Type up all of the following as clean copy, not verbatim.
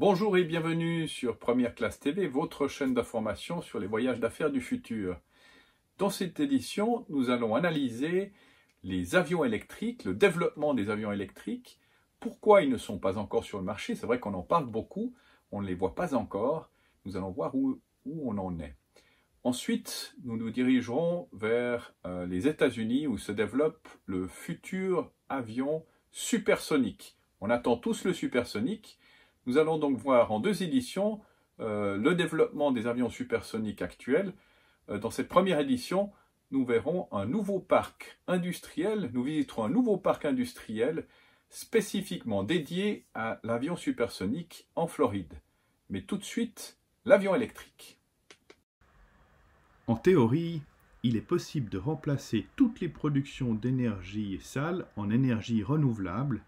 Bonjour et bienvenue sur Première Classe TV, votre chaîne d'information sur les voyages d'affaires du futur. Dans cette édition, nous allons analyser les avions électriques, le développement des avions électriques, pourquoi ils ne sont pas encore sur le marché. C'est vrai qu'on en parle beaucoup, on ne les voit pas encore. Nous allons voir où on en est. Ensuite, nous nous dirigerons vers les États-Unis où se développe le futur avion supersonique. On attend tous le supersonique. Nous allons donc voir en deux éditions le développement des avions supersoniques actuels. Dans cette première édition, nous verrons un nouveau parc industriel, nous visiterons un nouveau parc industriel spécifiquement dédié à l'avion supersonique en Floride. Mais tout de suite, l'avion électrique. En théorie, il est possible de remplacer toutes les productions d'énergie sale en énergie renouvelable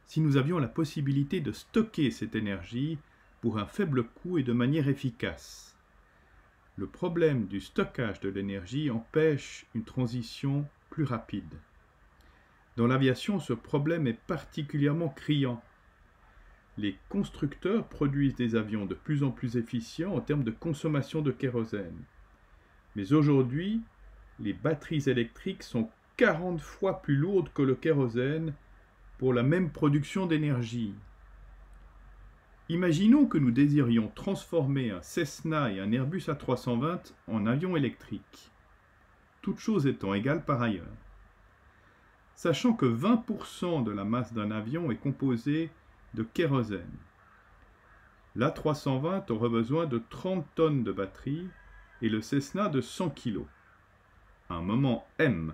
si nous avions la possibilité de stocker cette énergie pour un faible coût et de manière efficace. Le problème du stockage de l'énergie empêche une transition plus rapide. Dans l'aviation, ce problème est particulièrement criant. Les constructeurs produisent des avions de plus en plus efficients en termes de consommation de kérosène. Mais aujourd'hui, les batteries électriques sont 40 fois plus lourdes que le kérosène pour la même production d'énergie. Imaginons que nous désirions transformer un Cessna et un Airbus A320 en avions électriques, toutes choses étant égales par ailleurs. Sachant que 20% de la masse d'un avion est composée de kérosène. L'A320 aurait besoin de 30 tonnes de batterie et le Cessna de 100 kg. Un moment M.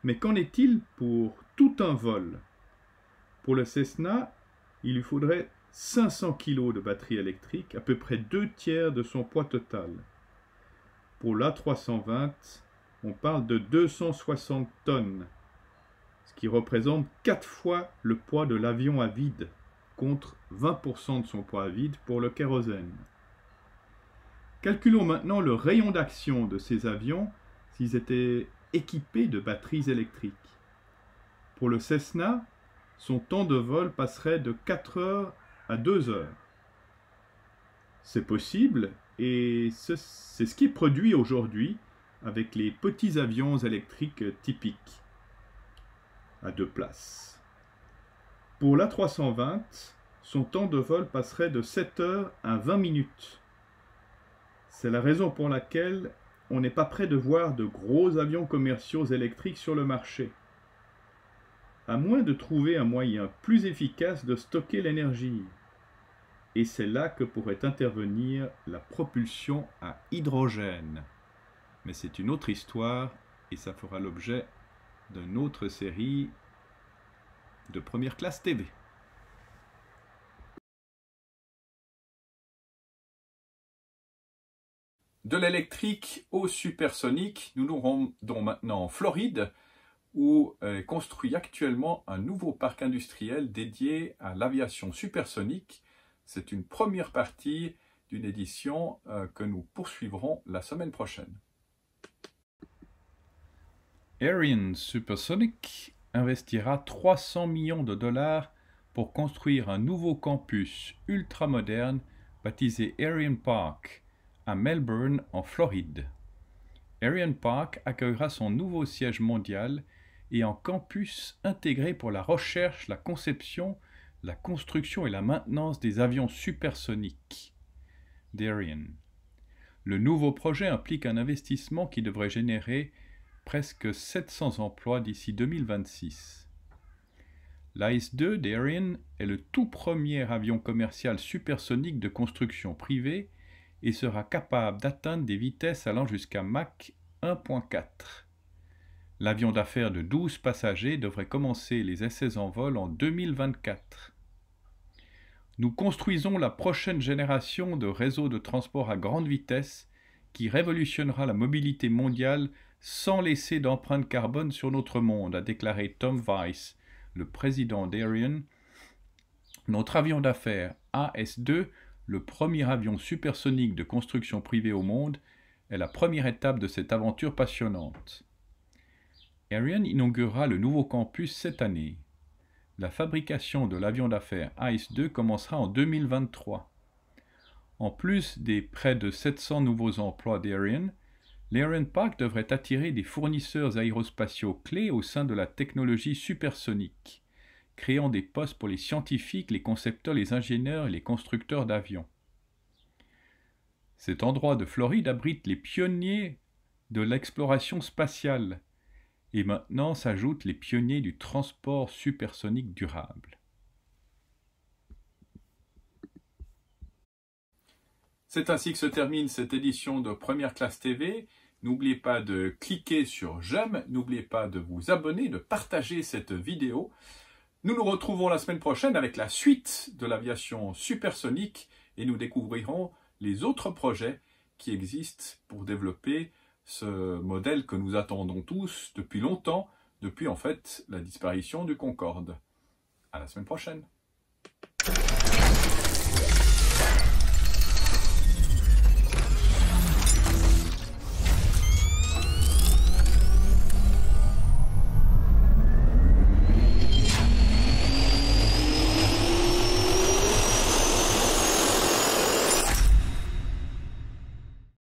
Mais qu'en est-il pour tout un vol ? Pour le Cessna, il lui faudrait 500 kg de batterie électrique, à peu près 2/3 de son poids total. Pour l'A320, on parle de 260 tonnes, ce qui représente 4 fois le poids de l'avion à vide, contre 20% de son poids à vide pour le kérosène. Calculons maintenant le rayon d'action de ces avions s'ils étaient équipés de batteries électriques. Pour le Cessna, son temps de vol passerait de 4 heures à 2 heures. C'est possible et c'est ce qui est produit aujourd'hui avec les petits avions électriques typiques à 2 places. Pour l'A320, son temps de vol passerait de 7 heures à 20 minutes. C'est la raison pour laquelle on n'est pas près de voir de gros avions commerciaux électriques sur le marché, à moins de trouver un moyen plus efficace de stocker l'énergie. Et c'est là que pourrait intervenir la propulsion à hydrogène. Mais c'est une autre histoire et ça fera l'objet d'une autre série de Première Classe TV. De l'électrique au supersonique, nous nous rendons maintenant en Floride, où est construit actuellement un nouveau parc industriel dédié à l'aviation supersonique. C'est une première partie d'une édition que nous poursuivrons la semaine prochaine. Ariane Supersonic investira 300 millions de dollars pour construire un nouveau campus ultramoderne baptisé Ariane Park à Melbourne en Floride. Ariane Park accueillera son nouveau siège mondial et un campus intégré pour la recherche, la conception, la construction et la maintenance des avions supersoniques d'Ariane. Le nouveau projet implique un investissement qui devrait générer presque 700 emplois d'ici 2026. L'AS-2 d'Ariane est le tout premier avion commercial supersonique de construction privée et sera capable d'atteindre des vitesses allant jusqu'à Mach 1.4. L'avion d'affaires de 12 passagers devrait commencer les essais en vol en 2024. Nous construisons la prochaine génération de réseaux de transport à grande vitesse qui révolutionnera la mobilité mondiale sans laisser d'empreinte carbone sur notre monde, a déclaré Tom Weiss, le président d'Ariane. Notre avion d'affaires AS-2, le premier avion supersonique de construction privée au monde, est la première étape de cette aventure passionnante. Ariane inaugurera le nouveau campus cette année. La fabrication de l'avion d'affaires AIS-2 commencera en 2023. En plus des près de 700 nouveaux emplois d'Ariane, l'Ariane Park devrait attirer des fournisseurs aérospatiaux clés au sein de la technologie supersonique, créant des postes pour les scientifiques, les concepteurs, les ingénieurs et les constructeurs d'avions. Cet endroit de Floride abrite les pionniers de l'exploration spatiale, et maintenant s'ajoutent les pionniers du transport supersonique durable. C'est ainsi que se termine cette édition de Première Classe TV. N'oubliez pas de cliquer sur j'aime, n'oubliez pas de vous abonner, de partager cette vidéo. Nous nous retrouvons la semaine prochaine avec la suite de l'aviation supersonique et nous découvrirons les autres projets qui existent pour développer ce modèle que nous attendons tous depuis longtemps, depuis en fait la disparition du Concorde. À la semaine prochaine.